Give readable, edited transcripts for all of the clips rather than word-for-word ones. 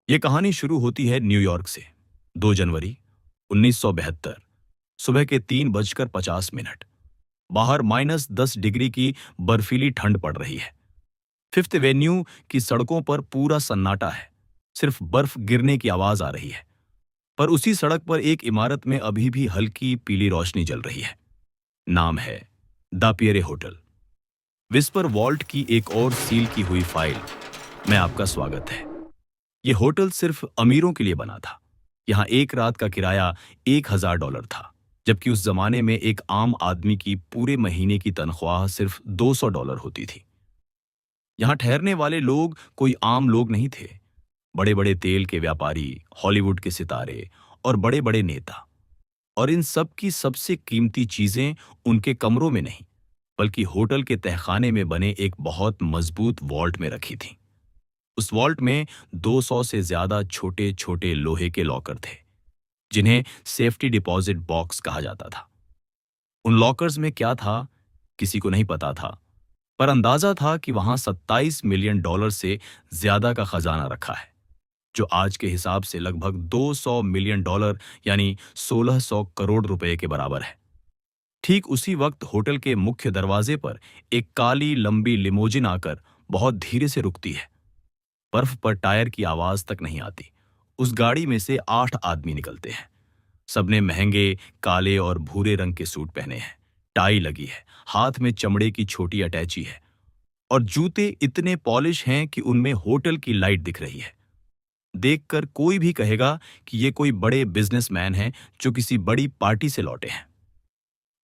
ये कहानी शुरू होती है न्यूयॉर्क से। 2 जनवरी 1972 सुबह के 3:50 बाहर -10 डिग्री की बर्फीली ठंड पड़ रही है। फिफ्थ एवेन्यू की सड़कों पर पूरा सन्नाटा है। सिर्फ बर्फ गिरने की आवाज आ रही है। पर उसी सड़क पर एक इमारत में अभी भी हल्की पीली रोशनी जल रही है। नाम है the Pierre hotel. Whisper vault की एक और सील की हुई फाइल में आपका स्वागत है। ये होटल सिर्फ अमीरों के लिए बना था। यहाँ एक रात का किराया $1000 था, जबकि उस जमाने में एक आम आदमी की पूरे महीने की तनख्वाह सिर्फ $200 होती थी। यहाँ ठहरने वाले लोग कोई आम लोग नहीं थे। बड़े बड़े तेल के व्यापारी, हॉलीवुड के सितारे और बड़े बड़े नेता। और इन सब की सबसे कीमती चीजें उनके कमरों में नहीं, बल्कि होटल के तहखाने में बने एक बहुत मजबूत वॉल्ट में रखी थी। उस वॉल्ट में 200 से ज्यादा छोटे छोटे लोहे के लॉकर थे, जिन्हें सेफ्टी डिपॉजिट बॉक्स कहा जाता था। उन लॉकर्स में क्या था, किसी को नहीं पता था, पर अंदाजा था कि वहां $27 मिलियन से ज्यादा का खजाना रखा है, जो आज के हिसाब से लगभग $200 मिलियन यानी 1600 करोड़ रुपए के बराबर है। ठीक उसी वक्त होटल के मुख्य दरवाजे पर एक काली लंबी लिमोजिन आकर बहुत धीरे से रुकती है। बर्फ पर टायर की आवाज तक नहीं आती। उस गाड़ी में से 8 आदमी निकलते हैं। सबने महंगे काले और भूरे रंग के सूट पहने हैं। टाई लगी है, हाथ में चमड़े की छोटी अटैची है और जूते इतने पॉलिश हैं कि उनमें होटल की लाइट दिख रही है। देखकर कोई भी कहेगा कि ये कोई बड़े बिजनेसमैन हैं जो किसी बड़ी पार्टी से लौटे हैं।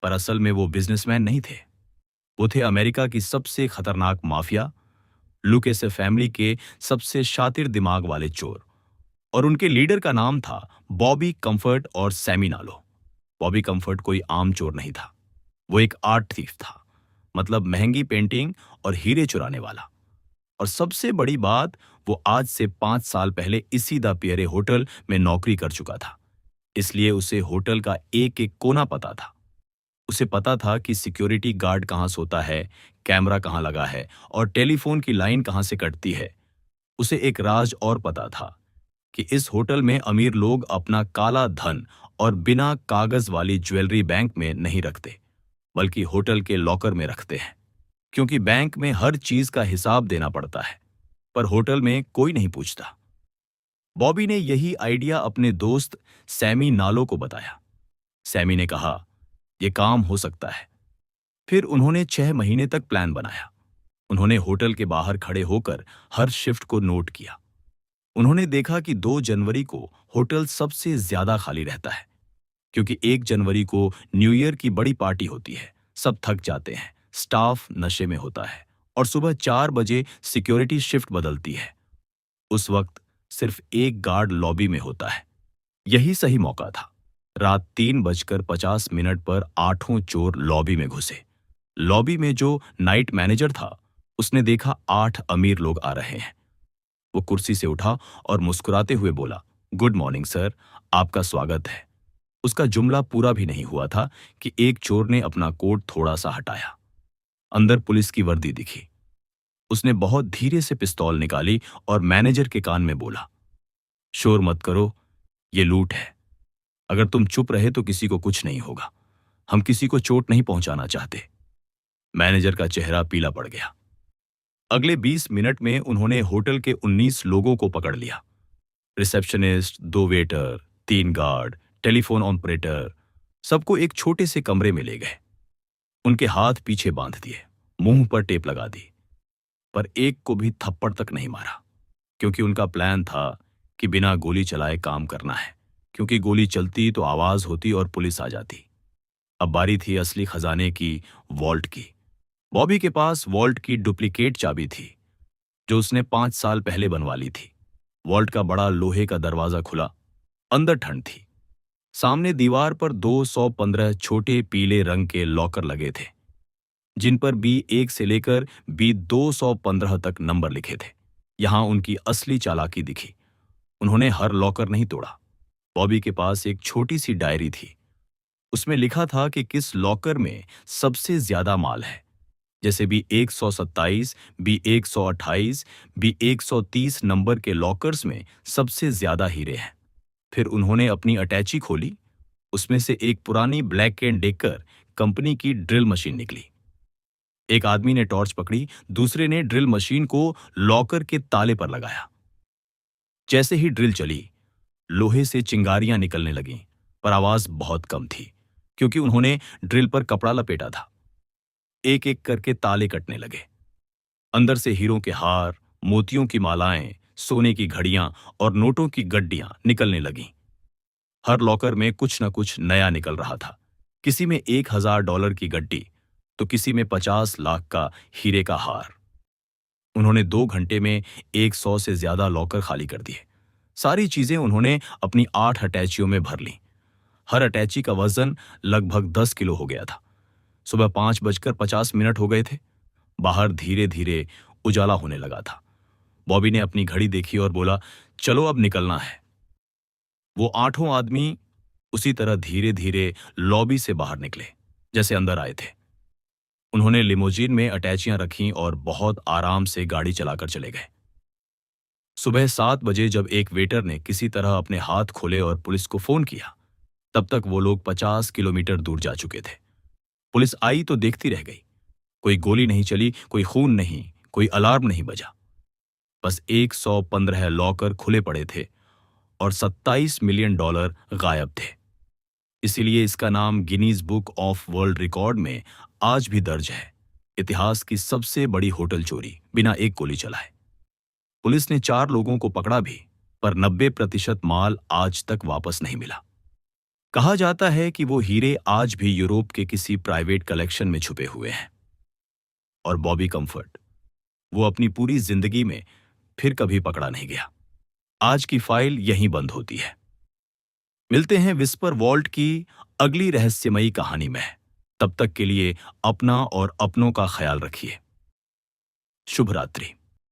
पर असल में वो बिजनेसमैन नहीं थे। वो थे अमेरिका की सबसे खतरनाक माफिया, लुकेस फैमिली के सबसे शातिर दिमाग वाले चोर। और उनके लीडर का नाम था बॉबी कंफर्ट और सैमी नालो। बॉबी कंफर्ट कोई आम चोर नहीं था। वो एक आर्ट थीफ था, मतलब महंगी पेंटिंग और हीरे चुराने वाला। और सबसे बड़ी बात, वो आज से 5 साल पहले इसी द पियरे होटल में नौकरी कर चुका था। इसलिए उसे होटल का एक एक कोना पता था। उसे पता था कि सिक्योरिटी गार्ड कहाँ सोता है, कैमरा कहाँ लगा है और टेलीफोन की लाइन कहाँ से कटती है। उसे एक राज और पता था कि इस होटल में अमीर लोग अपना काला धन और बिना कागज वाली ज्वेलरी बैंक में नहीं रखते, बल्कि होटल के लॉकर में रखते हैं, क्योंकि बैंक में हर चीज का हिसाब देना पड़ता है, पर होटल में कोई नहीं पूछता। बॉबी ने यही आइडिया अपने दोस्त सैमी नालो को बताया। सैमी ने कहा, यह काम हो सकता है। फिर उन्होंने 6 महीने तक प्लान बनाया। उन्होंने होटल के बाहर खड़े होकर हर शिफ्ट को नोट किया। उन्होंने देखा कि 2 जनवरी को होटल सबसे ज्यादा खाली रहता है, क्योंकि 1 जनवरी को न्यू ईयर की बड़ी पार्टी होती है। सब थक जाते हैं, स्टाफ नशे में होता है और सुबह 4 बजे सिक्योरिटी शिफ्ट बदलती है। उस वक्त सिर्फ एक गार्ड लॉबी में होता है। यही सही मौका था। रात 3:50 पर 8 चोर लॉबी में घुसे। लॉबी में जो नाइट मैनेजर था, उसने देखा 8 अमीर लोग आ रहे हैं। वो कुर्सी से उठा और मुस्कुराते हुए बोला, गुड मॉर्निंग सर, आपका स्वागत है। उसका जुमला पूरा भी नहीं हुआ था कि एक चोर ने अपना कोट थोड़ा सा हटाया। अंदर पुलिस की वर्दी दिखी। उसने बहुत धीरे से पिस्तौल निकाली और मैनेजर के कान में बोला, शोर मत करो, ये लूट है। अगर तुम चुप रहे तो किसी को कुछ नहीं होगा। हम किसी को चोट नहीं पहुंचाना चाहते। मैनेजर का चेहरा पीला पड़ गया। अगले 20 मिनट में उन्होंने होटल के 19 लोगों को पकड़ लिया। Receptionist, 2 waiter, 3 guard, telephone operator, सबको एक छोटे से कमरे में ले गए। उनके हाथ पीछे बांध दिए, मुंह पर टेप लगा दी, पर एक को भी थप्पड़ तक नहीं मारा, क्योंकि उनका प्लान था कि बिना गोली चलाए काम करना है, क्योंकि गोली चलती तो आवाज होती और पुलिस आ जाती। अब बारी थी असली खजाने की, वॉल्ट की। बॉबी के पास वॉल्ट की डुप्लीकेट चाबी थी, जो उसने 5 साल पहले बनवा ली थी। वॉल्ट का बड़ा लोहे का दरवाजा खुला। अंदर ठंड थी। सामने दीवार पर 215 छोटे पीले रंग के लॉकर लगे थे, जिन पर B1 से लेकर B215 तक नंबर लिखे थे। यहां उनकी असली चालाकी दिखी। उन्होंने हर लॉकर नहीं तोड़ा। बॉबी के पास एक छोटी सी डायरी थी। उसमें लिखा था कि किस लॉकर में सबसे ज्यादा माल है। जैसे बी 127, बी 128, बी 130 नंबर के लॉकर्स में सबसे ज्यादा हीरे हैं। फिर उन्होंने अपनी अटैची खोली, उसमें से एक पुरानी ब्लैक एंड डेकर कंपनी की ड्रिल मशीन निकली। एक आदमी ने टॉर्च पकड़ी, दूसरे ने ड्रिल मशीन को लॉकर के ताले पर लगाया। जैसे ही ड्रिल चली, लोहे से चिंगारियां निकलने लगीं, पर आवाज बहुत कम थी, क्योंकि उन्होंने ड्रिल पर कपड़ा लपेटा था। एक एक करके ताले कटने लगे। अंदर से हीरों के हार, मोतियों की मालाएं, सोने की घड़ियां और नोटों की गड्डियां निकलने लगीं। हर लॉकर में कुछ न कुछ नया निकल रहा था। किसी में $1000 की गड्डी, तो किसी में 50 लाख का हीरे का हार। उन्होंने 2 घंटे में 100 से ज्यादा लॉकर खाली कर दिए। सारी चीजें उन्होंने अपनी 8 अटैचियों में भर ली। हर अटैची का वजन लगभग 10 किलो हो गया था। सुबह 5:50 हो गए थे। बाहर धीरे धीरे उजाला होने लगा था। बॉबी ने अपनी घड़ी देखी और बोला, चलो अब निकलना है। वो 8 आदमी उसी तरह धीरे धीरे लॉबी से बाहर निकले जैसे अंदर आए थे। उन्होंने लिमोजीन में अटैचियां रखीं और बहुत आराम से गाड़ी चलाकर चले गए। सुबह 7 बजे जब एक वेटर ने किसी तरह अपने हाथ खोले और पुलिस को फोन किया, तब तक वो लोग 50 किलोमीटर दूर जा चुके थे। पुलिस आई तो देखती रह गई। कोई गोली नहीं चली, कोई खून नहीं, कोई अलार्म नहीं बजा। बस 115 लॉकर खुले पड़े थे और $27 मिलियन गायब थे। इसीलिए इसका नाम Guinness book of world record में आज भी दर्ज है, इतिहास की सबसे बड़ी होटल चोरी बिना एक गोली चलाए। पुलिस ने 4 लोगों को पकड़ा भी, पर 90% माल आज तक वापस नहीं मिला। कहा जाता है कि वो हीरे आज भी यूरोप के किसी प्राइवेट कलेक्शन में छुपे हुए हैं। और बॉबी कंफर्ट, वो अपनी पूरी जिंदगी में फिर कभी पकड़ा नहीं गया। आज की फाइल यहीं बंद होती है। मिलते हैं विस्पर वॉल्ट की अगली रहस्यमयी कहानी में। तब तक के लिए अपना और अपनों का ख्याल रखिए। शुभ रात्रि।